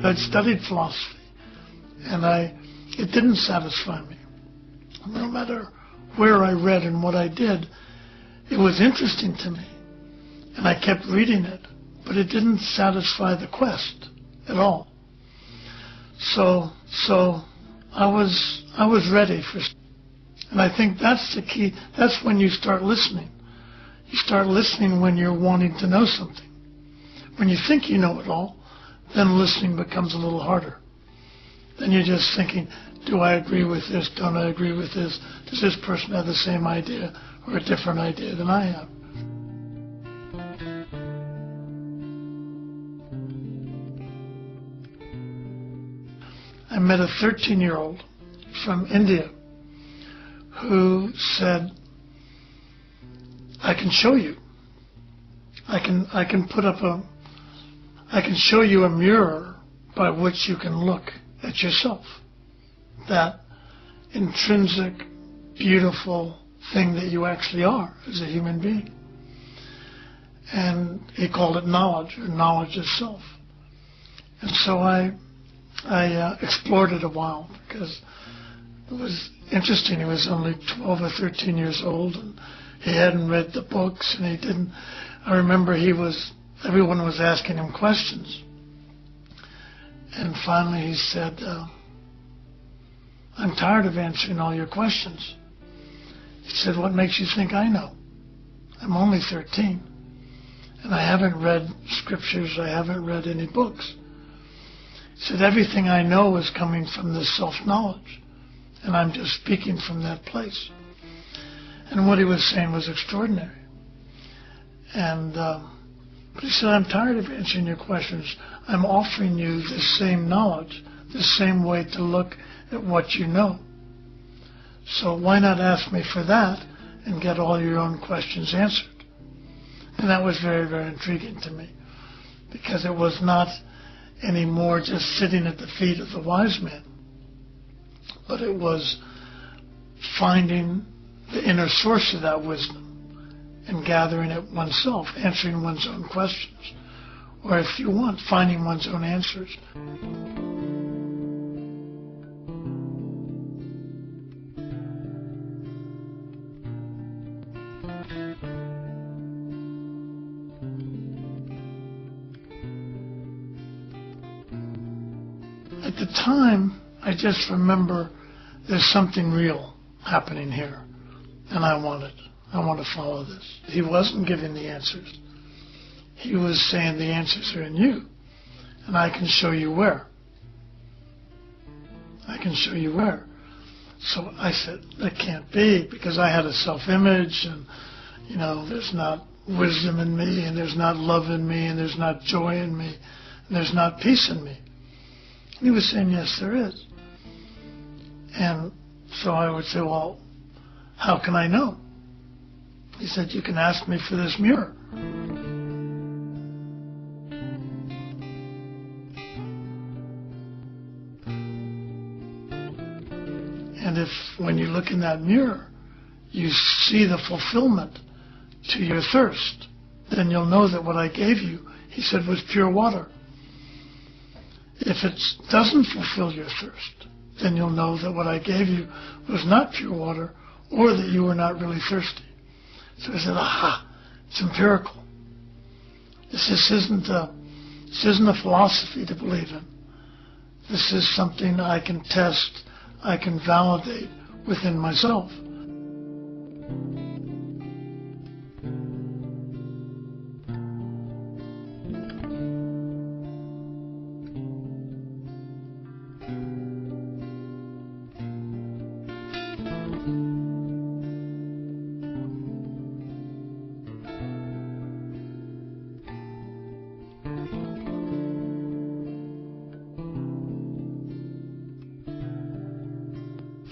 I'd studied philosophy, and it didn't satisfy me. No matter where I read and what I did, it was interesting to me, and I kept reading it, but it didn't satisfy the quest at all. So I was ready for, and I think that's the key. That's when you start listening. You start listening when you're wanting to know something. When you think you know it all, then listening becomes a little harder. Then you're just thinking, do I agree with this? Don't I agree with this? Does this person have the same idea or a different idea than I have? I met a 13-year-old from India who said, I can show you. I can show you a mirror by which you can look at yourself. That intrinsic, beautiful thing that you actually are as a human being. And he called it knowledge, or knowledge of self. And so I explored it a while because it was interesting. He was only 12 or 13 years old, and he hadn't read the books, and he didn't. I remember everyone was asking him questions. And finally he said, I'm tired of answering all your questions. He said, what makes you think I know? I'm only 13. And I haven't read scriptures, I haven't read any books. He said, everything I know is coming from this self-knowledge. And I'm just speaking from that place. And what he was saying was extraordinary. And but he said, I'm tired of answering your questions. I'm offering you this same knowledge, this same way to look at what you know. So why not ask me for that and get all your own questions answered? And that was very, very intriguing to me, because it was not anymore just sitting at the feet of the wise man, but it was finding the inner source of that wisdom and gathering it oneself, answering one's own questions, or if you want, finding one's own answers. At the time, I just remember there's something real happening here, and I want to follow this. He wasn't giving the answers. He was saying the answers are in you, and I can show you where. I can show you where. So I said, that can't be, because I had a self-image, and, there's not wisdom in me, and there's not love in me, and there's not joy in me, and there's not peace in me. And he was saying, yes, there is. And so I would say, well, how can I know? He said, you can ask me for this mirror. And if, when you look in that mirror, you see the fulfillment to your thirst, then you'll know that what I gave you, he said, was pure water. If it doesn't fulfill your thirst, then you'll know that what I gave you was not pure water, or that you were not really thirsty. So I said, aha, it's empirical. This isn't a philosophy to believe in. This is something I can test, I can validate within myself.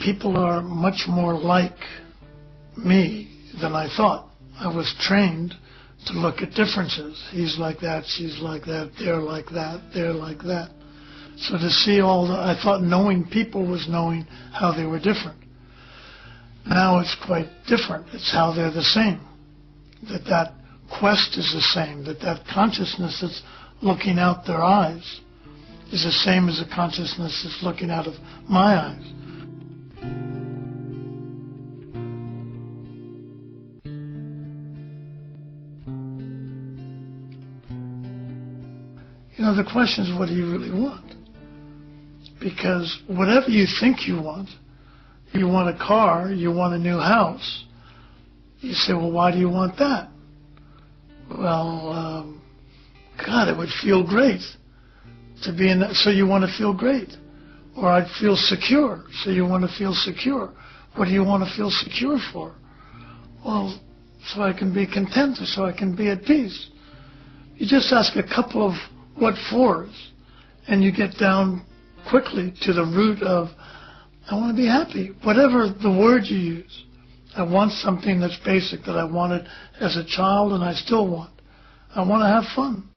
people are much more like me than I thought. I was trained to look at differences. He's like that, she's like that, they're like that, they're like that. So to see I thought knowing people was knowing how they were different. Now it's quite different. It's how they're the same. That quest is the same. That consciousness that's looking out their eyes is the same as the consciousness that's looking out of my eyes. You know, the question is, what do you really want? Because whatever you think you want a car, you want a new house. You say, well, why do you want that? Well, God, it would feel great to be in that, so you want to feel great. Or I'd feel secure, so you want to feel secure. What do you want to feel secure for? Well, so I can be content, or so I can be at peace. You just ask a couple of what fors, and you get down quickly to the root of, I want to be happy. Whatever the word you use. I want something that's basic that I wanted as a child and I still want. I want to have fun.